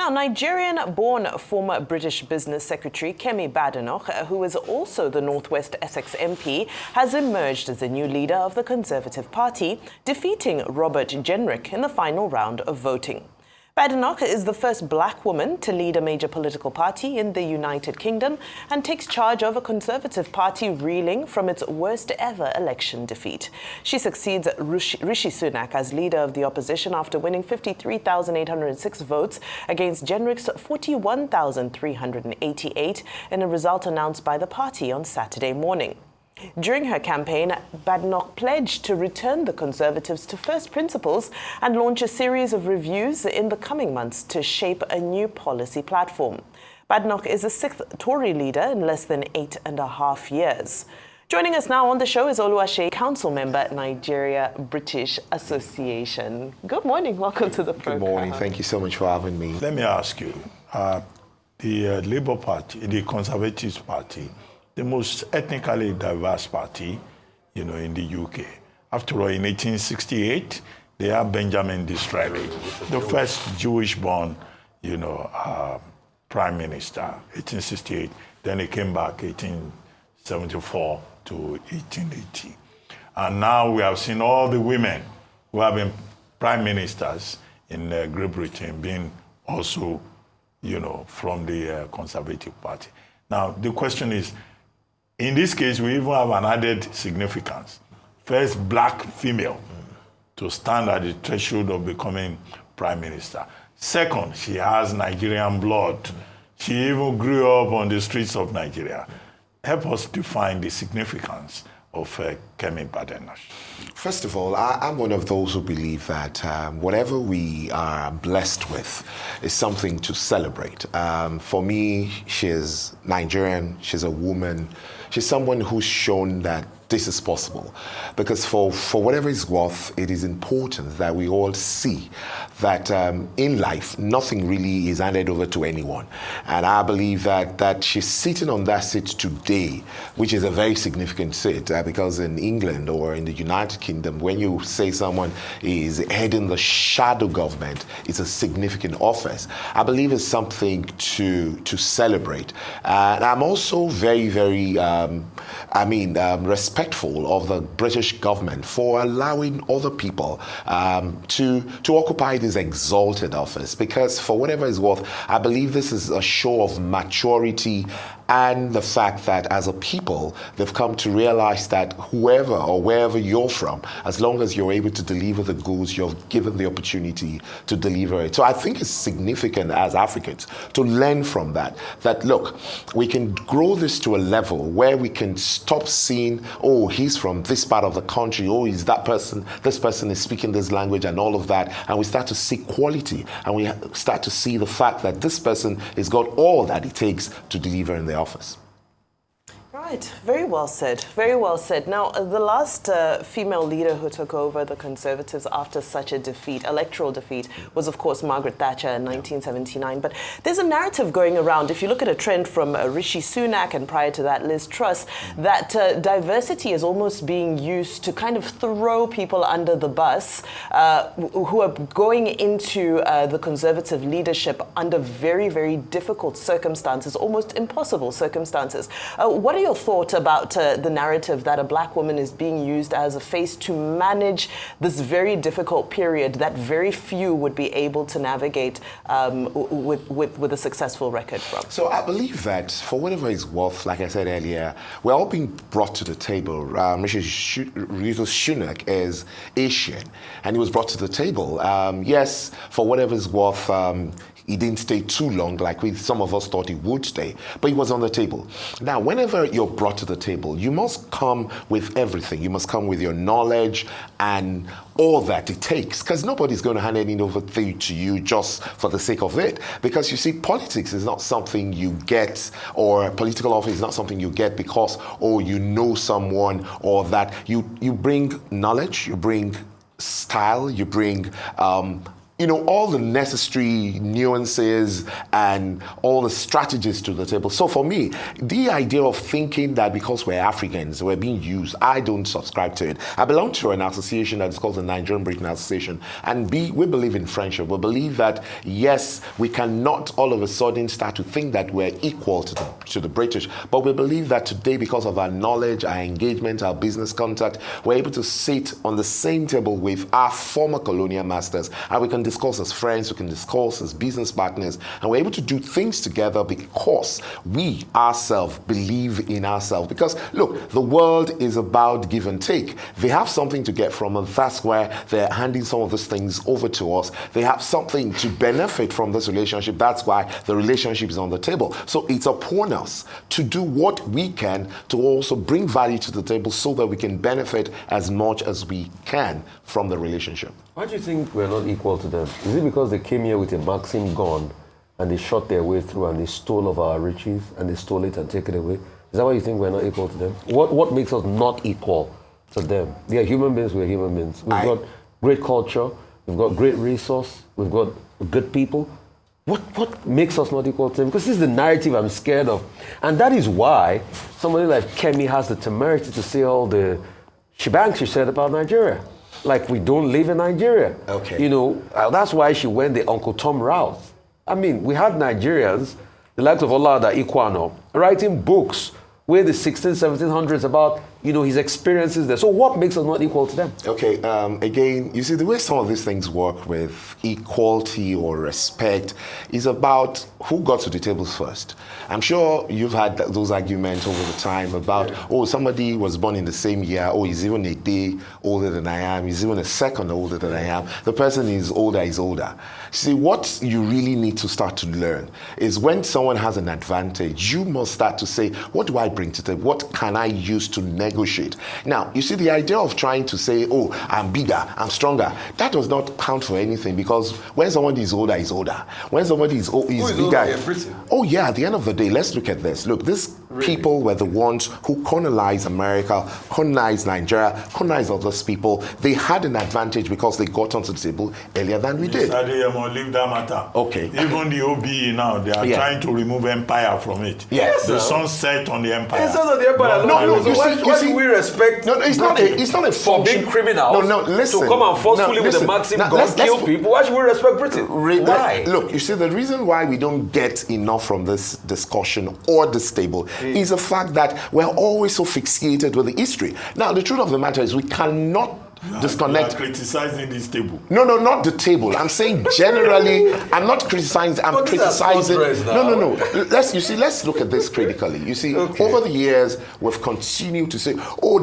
Now, Nigerian-born former British Business Secretary Kemi Badenoch, who is also the Northwest Essex MP, has emerged as the new leader of the Conservative Party, defeating Robert Jenrick in the final round of voting. Badenoch is the first black woman to lead a major political party in the United Kingdom and takes charge of a Conservative Party reeling from its worst ever election defeat. She succeeds Rishi Sunak as leader of the opposition after winning 53,806 votes against Jenrick's 41,388 in a result announced by the party on Saturday morning. During her campaign, Badenoch pledged to return the Conservatives to first principles and launch a series of reviews in the coming months to shape a new policy platform. Badenoch is the sixth Tory leader in less than 8.5 years. Joining us now on the show is Oluwaseyi, council member at Nigeria-British Association. Good morning. Welcome to the program. Good morning. Thank you so much for having me. Let me ask you, the Labour Party, the Conservative Party, the most ethnically diverse party, in the UK. After all, in 1868, they had Benjamin Disraeli, the first Jewish-born, prime minister, 1868. Then he came back 1874 to 1880. And now we have seen all the women who have been prime ministers in Great Britain being also, from the Conservative Party. Now, the question is, in this case, we even have an added significance. First black female to stand at the threshold of becoming prime minister. Second, she has Nigerian blood. She even grew up on the streets of Nigeria. Help us define the significance of Kemi Badenoch. First of all, I'm one of those who believe that whatever we are blessed with is something to celebrate. For me, she's Nigerian, she's a woman, she's someone who's shown that this is possible. Because for whatever it's worth, it is important that we all see that in life, nothing really is handed over to anyone. And I believe that she's sitting on that seat today, which is a very significant seat, because in England or in the United Kingdom, when you say someone is heading the shadow government, it's a significant office. I believe it's something to celebrate. And I'm also very, very, respectful of the British government for allowing other people to occupy this exalted office, because for whatever it's worth, I believe this is a show of maturity and the fact that as a people, they've come to realize that whoever or wherever you're from, as long as you're able to deliver the goods, you're given the opportunity to deliver it. So I think it's significant as Africans to learn from that, look, we can grow this to a level where we can stop seeing, oh, he's from this part of the country, oh, he's that person, this person is speaking this language and all of that, and we start to see quality, and we start to see the fact that this person has got all that it takes to deliver in the office. Right, very well said, very well said. Now, the last female leader who took over the Conservatives after such a defeat, electoral defeat, was of course Margaret Thatcher in 1979. But there's a narrative going around, if you look at a trend from Rishi Sunak and prior to that Liz Truss, that diversity is almost being used to kind of throw people under the bus who are going into the Conservative leadership under very, very difficult circumstances, almost impossible circumstances. What are your thoughts about the narrative that a black woman is being used as a face to manage this very difficult period that very few would be able to navigate with a successful record from? So I believe that for whatever it's worth, like I said earlier, we're all being brought to the table. Rishi Sunak is Asian, and he was brought to the table. Yes, for whatever it's worth, he didn't stay too long, like some of us thought he would stay, but he was on the table. Now, whenever you're brought to the table, you must come with everything. You must come with your knowledge and all that it takes, because nobody's going to hand anything over to you just for the sake of it. Because you see, politics is not something you get, or political office is not something you get because, oh, you know someone, or that you bring knowledge, you bring style, you bring all the necessary nuances and all the strategies to the table. So for me, the idea of thinking that because we're Africans, we're being used, I don't subscribe to it. I belong to an association that's called the Nigerian Britain Association, and we believe in friendship. We believe that, yes, we cannot all of a sudden start to think that we're equal to the British, but we believe that today, because of our knowledge, our engagement, our business contact, we're able to sit on the same table with our former colonial masters, and we can discuss as friends, we can discuss as business partners, and we're able to do things together because we ourselves believe in ourselves. Because look, the world is about give and take. They have something to get from us. That's where they're handing some of these things over to us. They have something to benefit from this relationship. That's why the relationship is on the table. So it's upon us to do what we can to also bring value to the table so that we can benefit as much as we can from the relationship. Why do you think we're not equal to them? Is it because they came here with a Maxim gun and they shot their way through and they stole of our riches and they stole it and take it away? Is that why you think we're not equal to them? What makes us not equal to them? They are human beings, we're human beings. We've got great culture, we've got great resource, we've got good people. What makes us not equal to them? Because this is the narrative I'm scared of. And that is why somebody like Kemi has the temerity to say all the shebang she said about Nigeria. Like we don't live in Nigeria. Okay. That's why she went the Uncle Tom route. I mean, we had Nigerians, the likes of Olada Ikwano, writing books where the 1700s about, his experiences there. So what makes us not equal to them? Okay, again, you see, the way some of these things work with equality or respect is about who got to the tables first. I'm sure you've had those arguments over the time about, somebody was born in the same year, he's even a day older than I am, he's even a second older than I am. The person is older. See, what you really need to start to learn is when someone has an advantage, you must start to say, what do I bring to the table? What can I use to negotiate? Now, you see, the idea of trying to say, I'm bigger, I'm stronger, that does not count for anything, because when somebody is older, he's older. When somebody is bigger. At the end of the day, let's look at this. Look, these people were the ones who colonized America, colonized Nigeria, colonized other people. They had an advantage because they got onto the table earlier than we did. Adeyemo, leave that matter. Okay. Even the OBE now, they are trying to remove empire from it. Yes. The sun set on the empire. It's not on the empire. Why do we respect? No, it's not a for being criminals. No, listen. To come and forcefully with a Maxim gun kill people. Why should we respect Britain? Why? Look, you see, the reason why we don't get enough from this discussion or this table is the fact that we're always so fixated with the history. Now, the truth of the matter is we cannot disconnect. You are criticizing this table. No, not the table. I'm saying generally. I'm not criticizing. I'm criticizing. No. Let's look at this critically. You see, over the years, we've continued to say,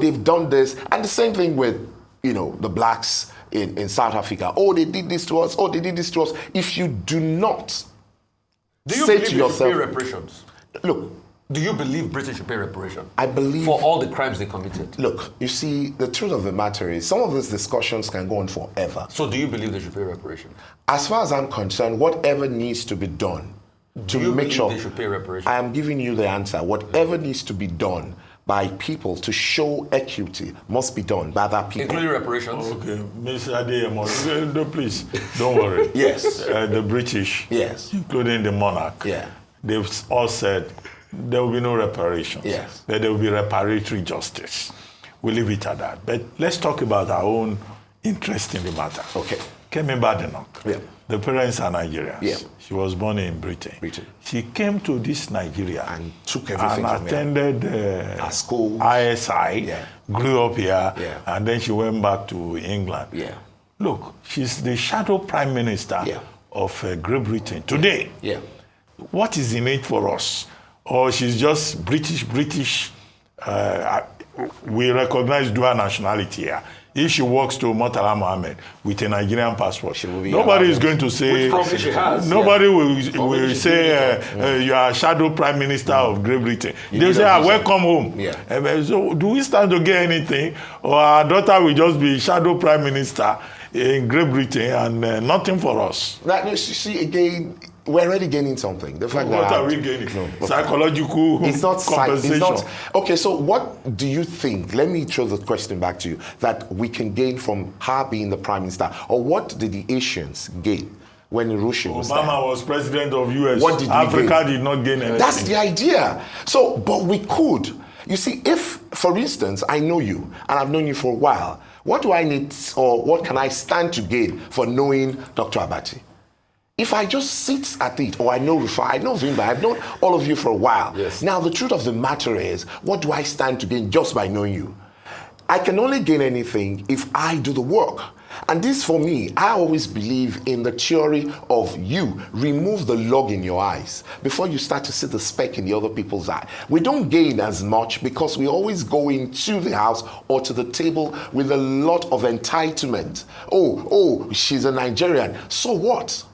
they've done this, and the same thing with, the blacks in South Africa. They did this to us. They did this to us. If you do not say to yourself, pay reparations? Look. Do you believe Britain should pay reparations? I believe... For all the crimes they committed? Look, you see, the truth of the matter is some of these discussions can go on forever. So do you believe they should pay reparations? As far as I'm concerned, whatever needs to be done to make sure... they should pay reparations? I am giving you the answer. Whatever needs to be done by people to show equity must be done by other people. Including reparations? Okay, Mr. Adeyemo, please, don't worry. Yes. The British, yes, including the monarch, they've all said there will be no reparations. Yes. That there will be reparatory justice. We'll leave it at that. But let's talk about our own interest in the matter. Okay. Kemi Badenoch. The parents are Nigerians. Yeah. She was born in Britain. She came to this Nigeria and took everything and attended our school, ISI, grew up here, and then she went back to England. Look, she's the shadow prime minister of Great Britain today. What is in it for us? Or she's just British. We recognize dual nationality here. If she walks to Murtala Mohammed with a Nigerian passport, nobody is going to say. She has, nobody will say you are shadow prime minister of Great Britain. They'll say, welcome home. So do we stand to get anything? Or our daughter will just be shadow prime minister in Great Britain and nothing for us? That, you see, again, we're already gaining something. The fact What that are we gaining? Psychological it's not compensation. it's not. Okay, so what do you think? Let me throw the question back to you. That we can gain from her being the prime minister, or what did the Asians gain when Russia was there? Obama was president of US. What did we Africa gain? did not gain anything. That's the idea. So, but we could. You see, if, for instance, I know you and I've known you for a while, what do I need, or what can I stand to gain for knowing Dr. Abati? If I just sit at it, or I know Rufai, I know Vimba, I've known all of you for a while. Yes. Now, the truth of the matter is, what do I stand to gain just by knowing you? I can only gain anything if I do the work. And this, for me, I always believe in the theory of you remove the log in your eyes before you start to see the speck in the other people's eye. We don't gain as much because we always go into the house or to the table with a lot of entitlement. Oh, she's a Nigerian. So what?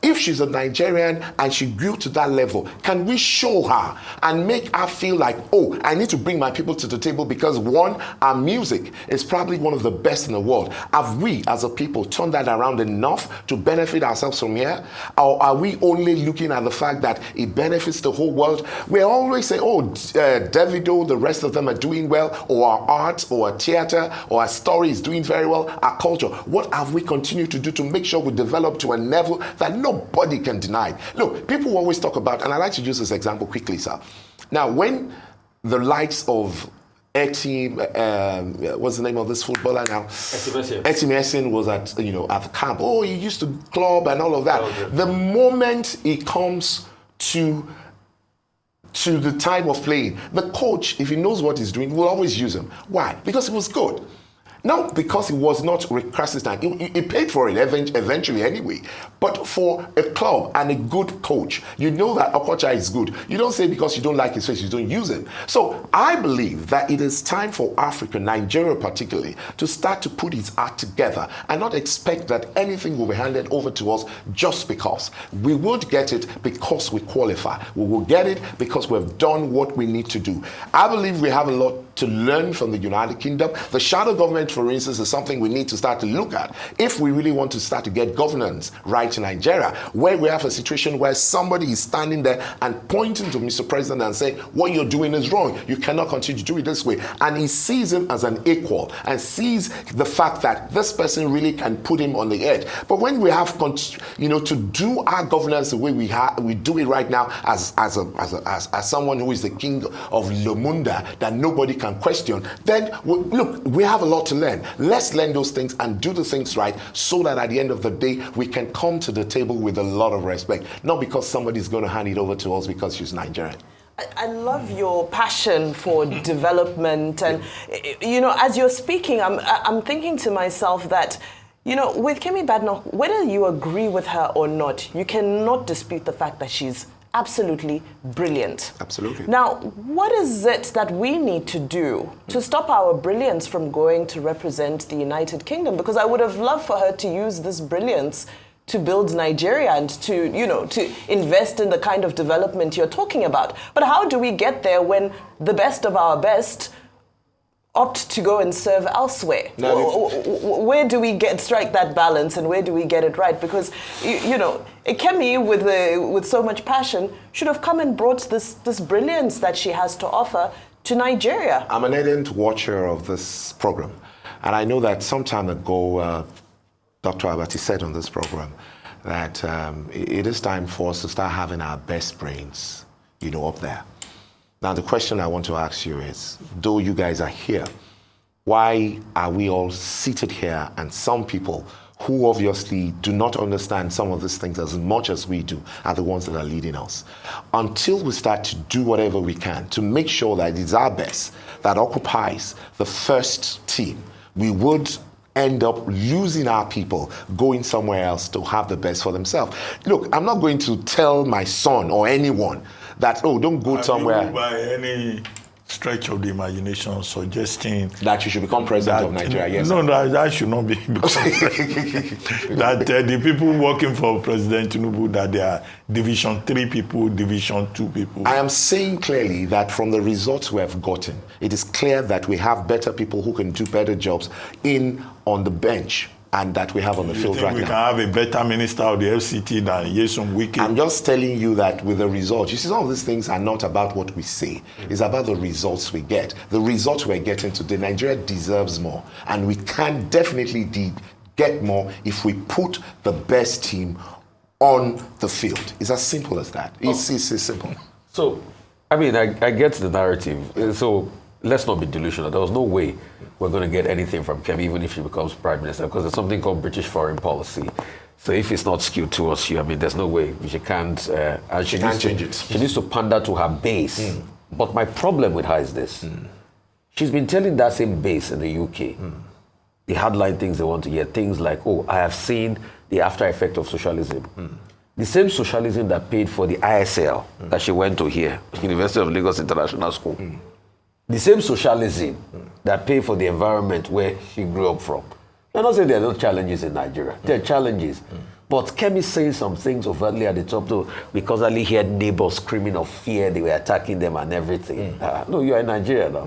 If she's a Nigerian and she grew to that level, can we show her and make her feel like, oh, I need to bring my people to the table because, one, our music is probably one of the best in the world. Have we, as a people, turned that around enough to benefit ourselves from here? Or are we only looking at the fact that it benefits the whole world? We always say, oh, Davido, the rest of them are doing well, or our art, or our theater, or our story is doing very well, our culture. What have we continued to do to make sure we develop to a level that nobody can deny it? Look, people always talk about, and I like to use this example quickly, sir. Now, when the likes of what's the name of this footballer now? Etimesin was at the camp. Oh, he used to club and all of that. Okay. The moment he comes to the time of playing, the coach, if he knows what he's doing, will always use him. Why? Because he was good. Not because he was not reclassified. He paid for it eventually anyway. But for a club and a good coach, you know that Okocha is good. You don't say because you don't like his face, you don't use him. So I believe that it is time for Africa, Nigeria particularly, to start to put its act together and not expect that anything will be handed over to us just because. We won't get it because we qualify. We will get it because we've done what we need to do. I believe we have a lot to learn from the United Kingdom. The shadow government, for instance, is something we need to start to look at if we really want to start to get governance right in Nigeria, where we have a situation where somebody is standing there and pointing to Mr. President and saying, what you're doing is wrong. You cannot continue to do it this way. And he sees him as an equal and sees the fact that this person really can put him on the edge. But when we have, to do our governance the way we do it right now as someone who is the king of Lumunda that nobody can question, then look, we have a lot to learn. Let's learn those things and do the things right so that at the end of the day, we can come to the table with a lot of respect, not because somebody's going to hand it over to us because she's Nigerian. I love your passion for development, and as you're speaking, I'm thinking to myself that, with Kemi Badenoch, whether you agree with her or not, you cannot dispute the fact that she's absolutely brilliant. Absolutely. Now, what is it that we need to do to stop our brilliance from going to represent the United Kingdom? Because I would have loved for her to use this brilliance to build Nigeria and to invest in the kind of development you're talking about. But how do we get there when the best of our best opt to go and serve elsewhere? Where do we strike that balance, and where do we get it right? Because Kemi, with so much passion, should have come and brought this brilliance that she has to offer to Nigeria. I'm an ardent watcher of this program, and I know that some time ago, Dr. Abati said on this program that it is time for us to start having our best brains, up there. Now, the question I want to ask you is, though you guys are here, why are we all seated here and some people who obviously do not understand some of these things as much as we do are the ones that are leading us? Until we start to do whatever we can to make sure that it's our best that occupies the first team, we would end up losing our people, going somewhere else to have the best for themselves. Look, I'm not going to tell my son or anyone that, don't go somewhere. By any stretch of the imagination suggesting that you should become president of Nigeria. Yes. No, that should not be. That the people working for President Tinubu, that they are Division 3 people, Division 2 people. I am saying clearly that from the results we have gotten, it is clear that we have better people who can do better jobs on the bench and that we have on the You field think right we now. can have a better minister of the FCT than Yeson Wike? I'm just telling you that with the results, you see, some of these things are not about what we say. It's about the results we get. The results we're getting today, Nigeria deserves more. And we can definitely get more if we put the best team on the field. It's as simple as that. It's simple. So, I mean, I get the narrative. So, let's not be delusional. There was no way we're going to get anything from Kemi, even if she becomes prime minister, because there's something called British foreign policy. So if it's not skewed towards you, I mean, there's no way she can't. And She can't change it. She needs to pander to her base. But my problem with her is this: she's been telling that same base in the UK the hardline things they want to hear. Things like, "Oh, I have seen the after effect of socialism." The same socialism that paid for the ISL that she went to here, University of Lagos International School. The same socialism that paid for the environment where she grew up from. I'm not saying there are no challenges in Nigeria. There are challenges. But Kemi saying some things overtly at the top, though, we constantly hear neighbors screaming of fear, they were attacking them and everything. No, you are in Nigeria now.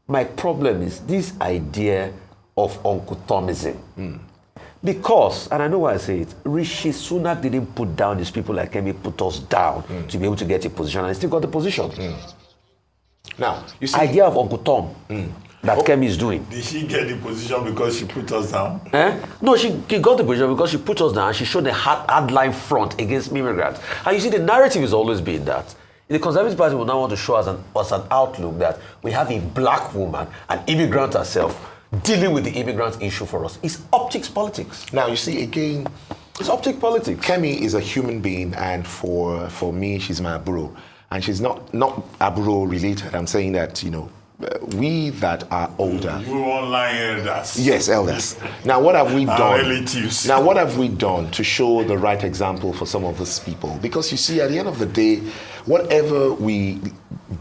My problem is this idea of Uncle Tomism. Because, and I know why I say it, Rishi Sunak didn't put down these people like Kemi put us down to be able to get a position, and he still got the position. Now, you see, Idea of Uncle Tom that Kemi is doing. Did she get the position because she put us down? No, she got the position because she put us down and she showed a hardline front against immigrants. And you see, the narrative has always been that the Conservative Party will now want to show us an outlook that we have a black woman, an immigrant herself, dealing with the immigrant issue for us. It's optics politics. now you see again, It's optic politics. Kemi is a human being, and for me, she's my bro. And she's not Aburo related. I'm saying that, we that are older. You online elders. Yes, elders. Now, what have we Our done? relatives. Now, what have we done to show the right example for some of these people? Because you see, at the end of the day, whatever we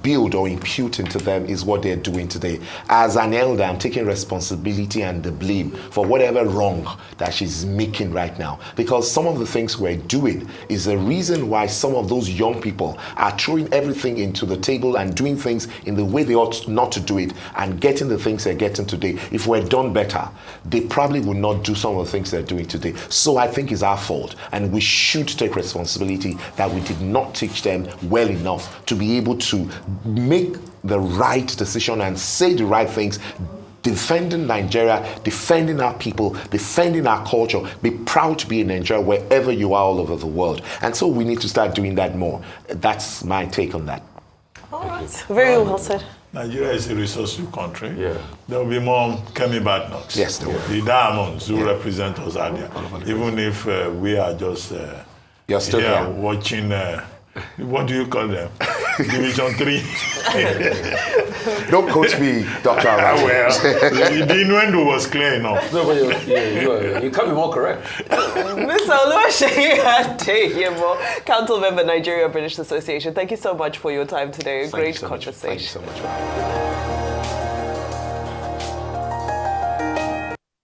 build or impute into them is what they're doing today. As an elder, I'm taking responsibility and the blame for whatever wrong that she's making right now. Because some of the things we're doing is the reason why some of those young people are throwing everything into the table and doing things in the way they ought not to do it and getting the things they're getting today. If we're done better, they probably would not do some of the things they're doing today. So I think it's our fault, and we should take responsibility that we did not teach them well enough to be able to make the right decision and say the right things, defending Nigeria, defending our people, defending our culture. Be proud to be in Nigeria wherever you are all over the world. And so we need to start doing that more. That's my take on that. All right. Very well said. Nigeria is a resourceful country. Yeah. There will be more Kemi Badenochs. Yes, there will. The diamonds who represent us out there. Even if we are just You're still here. watching, what do you call them? Division 3. Don't coach me, Dr. Arati. Well, the innuendo was clear enough. No, but you can't be more correct. Mr. Oluwaseyi Adeyemo, Council Member, Nigeria British Association. Thank you so much for your time today. A great conversation. Thank you so much.